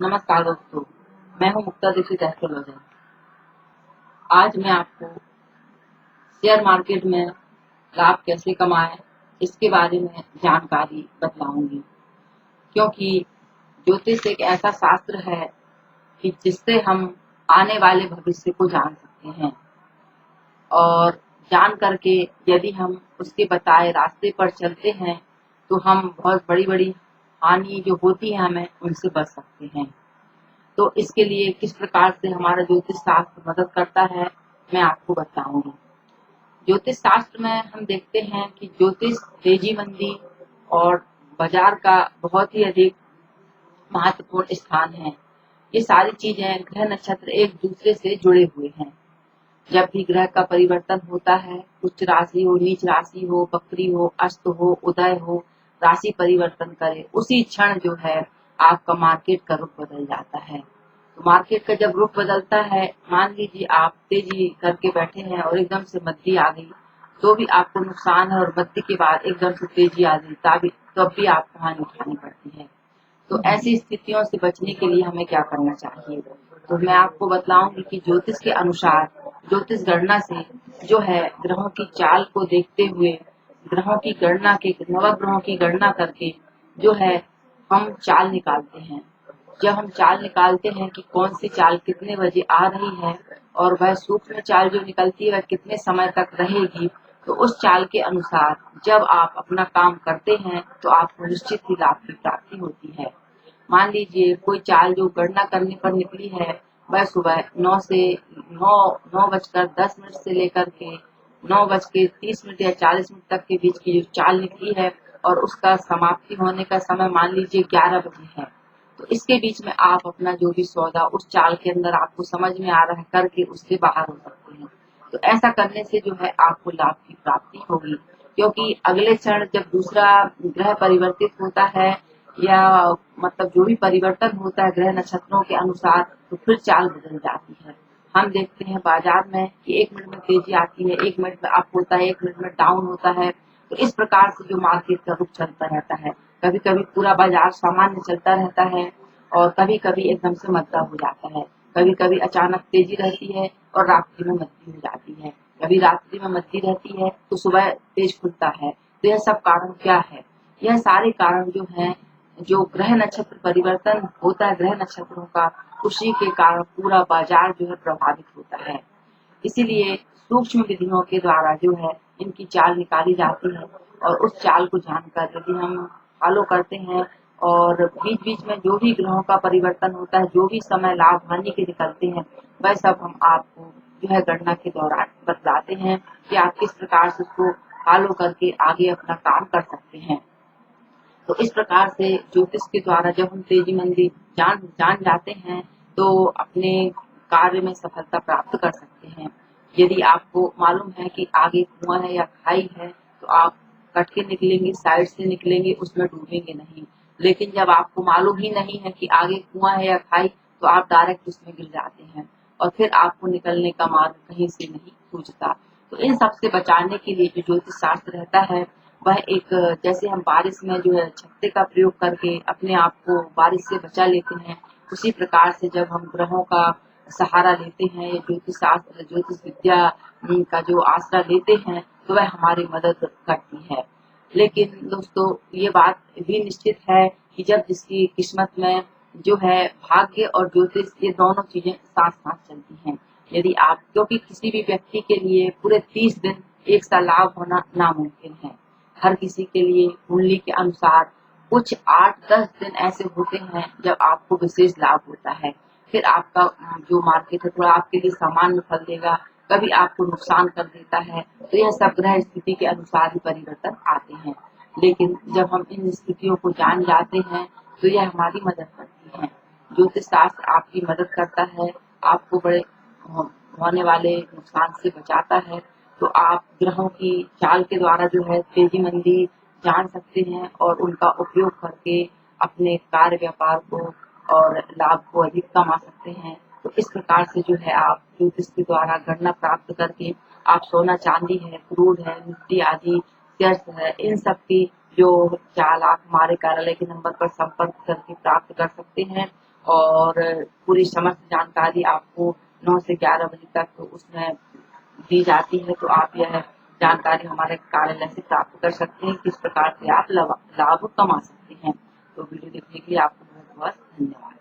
नमस्कार दोस्तों, मैं हूं मुक्ता दीक्षित एस्ट्रोलॉजर। आज मैं आपको शेयर मार्केट में लाभ कैसे कमाएं इसके बारे में जानकारी बतलाऊंगी, क्योंकि ज्योतिष एक ऐसा शास्त्र है कि जिससे हम आने वाले भविष्य को जान सकते हैं और जान करके यदि हम उसके बताए रास्ते पर चलते हैं तो हम बहुत बड़ी बड़ी हानि जो होती है हमें उनसे बच सकते हैं। तो इसके लिए किस प्रकार से हमारा ज्योतिष शास्त्र मदद करता है, मैं आपको बताऊंगी। ज्योतिष शास्त्र में हम देखते हैं कि ज्योतिष तेजी मंदी और बाजार का बहुत ही अधिक महत्वपूर्ण स्थान है। ये सारी चीजें ग्रह नक्षत्र एक दूसरे से जुड़े हुए हैं। जब भी ग्रह का परिवर्तन होता है, उच्च राशि हो, नीच राशि हो, वक्री हो, अस्त हो, उदय हो, राशि परिवर्तन करे, उसी क्षण जो है आपका मार्केट का रुख बदल जाता है। तो मार्केट का जब रुख बदलता है, मान लीजिए आप तेजी करके बैठे हैं और एकदम से मंदी आ गई, तो भी आपको नुकसान है, और मंदी के बाद एकदम से तेजी आ गई तब भी आपको हानि उठानी पड़ती है। तो ऐसी स्थितियों से बचने के लिए हमें क्या करना चाहिए, तो मैं आपको बतलाऊंगी कि ज्योतिष के अनुसार ज्योतिष गणना से जो है ग्रहों की चाल को देखते हुए, ग्रहों की गणना के नवग्रहों की गणना करके जो है हम चाल निकालते हैं। जब हम चाल निकालते हैं कि कौन सी चाल कितने बजे आ रही है और वह सूक्ष्म चाल जो निकलती है वह कितने समय तक रहेगी, तो उस चाल के अनुसार जब आप अपना काम करते हैं तो आपको निश्चित ही लाभ की प्राप्ति होती है। मान लीजिए कोई चाल जो गणना करने पर निकली है, वह सुबह 9 बजकर 10 मिनट से लेकर के 9 बज के 30 मिनट या 40 मिनट तक के बीच की जो चाल निकली है और उसका समाप्ति होने का समय मान लीजिए 11 बजे है, तो इसके बीच में आप अपना जो भी सौदा उस चाल के अंदर आपको समझ में आ रहा है करके उससे बाहर हो सकते हैं। तो ऐसा करने से जो है आपको लाभ की प्राप्ति होगी, क्योंकि अगले क्षण जब दूसरा ग्रह परिवर्तित होता है या मतलब जो भी परिवर्तन होता है ग्रह नक्षत्रों के अनुसार, तो फिर चाल बदल जाती है। हम देखते हैं बाजार में कि 1 मिनट में तेजी आती है, 1 मिनट में अप होता है, 1 मिनट में डाउन होता है। तो इस प्रकार से जो मार्केट का रुख चलता रहता है, कभी कभी पूरा बाजार सामान्य चलता रहता है और कभी कभी एकदम से मंदा हो जाता है। कभी कभी अचानक तेजी रहती है और रात्रि में मंदी हो जाती है। कभी रात्रि में मंदी रहती है तो सुबह तेज खुलता है। तो यह सब कारण क्या है? यह सारे कारण जो हैं, जो ग्रह नक्षत्र परिवर्तन होता है ग्रह नक्षत्रों का, उसी के कारण पूरा बाजार जो है प्रभावित होता है। इसीलिए सूक्ष्म विधियों के द्वारा जो है इनकी चाल निकाली जाती है और उस चाल को जानकर यदि हम फॉलो करते हैं और बीच बीच में जो भी ग्रहों का परिवर्तन होता है, जो भी समय लाभ हानि के निकलते हैं, वह सब हम आपको जो है गणना के दौरान बतलाते हैं कि आप किस प्रकार से उसको फॉलो करके आगे अपना काम कर सकते हैं। तो इस प्रकार से ज्योतिष के द्वारा जब हम तेजी मंदी जान जान जाते हैं तो अपने कार्य में सफलता प्राप्त कर सकते हैं। यदि आपको मालूम है कि आगे कुआं है या खाई है, तो आप कट के निकलेंगे, साइड से निकलेंगे, उसमें डूबेंगे नहीं। लेकिन जब आपको मालूम ही नहीं है कि आगे कुआं है या खाई, तो आप डायरेक्ट उसमें गिर जाते हैं और फिर आपको निकलने का मार्ग कहीं से नहीं सूझता। तो इन सब से बचाने के लिए जो ज्योतिष शास्त्र रहता है, वह एक जैसे हम बारिश में जो है छत्ते का प्रयोग करके अपने आप को बारिश से बचा लेते हैं, उसी प्रकार से जब हम ग्रहों का सहारा लेते हैं या ज्योतिष शास्त्र ज्योतिष विद्या का जो आसरा लेते हैं, तो वह हमारी मदद करती है। लेकिन दोस्तों ये बात भी निश्चित है कि जब जिसकी किस्मत में जो है भाग्य और ज्योतिष ये दोनों चीजें साथ साथ चलती हैं। यदि आप, क्योंकि किसी भी व्यक्ति के लिए पूरे 30 दिन एक सा लाभ होना नामुमकिन है। हर किसी के लिए कुंडली के अनुसार कुछ 8-10 दिन ऐसे होते हैं जब आपको विशेष लाभ होता है। फिर आपका जो मार्केट है थोड़ा आपके लिए सामान्य फल देगा, कभी आपको नुकसान कर देता है। तो यह सब ग्रह स्थिति के अनुसार ही परिवर्तन आते हैं। लेकिन जब हम इन स्थितियों को जान जाते हैं तो यह हमारी मदद करती है। ज्योतिष शास्त्र आपकी मदद करता है, आपको बड़े होने वाले नुकसान से बचाता है। तो आप ग्रहों की चाल के द्वारा जो है तेजी मंदी जान सकते हैं और उनका उपयोग करके अपने कार्य व्यापार को और लाभ को अधिक कमा सकते हैं। तो इस प्रकार से जो है आप ज्योतिष के द्वारा गणना प्राप्त करके आप सोना चांदी है, क्रूड है, मिट्टी आदि शेयर्स है, इन सब की जो चाल आप हमारे कार्यालय के नंबर पर संपर्क करके प्राप्त कर सकते हैं और पूरी समस्त जानकारी आपको 9 से 11 बजे तक तो उसमें दी जाती है। तो आप यह जानकारी हमारे कार्यालय से प्राप्त कर सकते हैं, किस प्रकार से आप लाभ कमा सकते हैं। तो वीडियो देखने के लिए आपको बहुत बहुत धन्यवाद।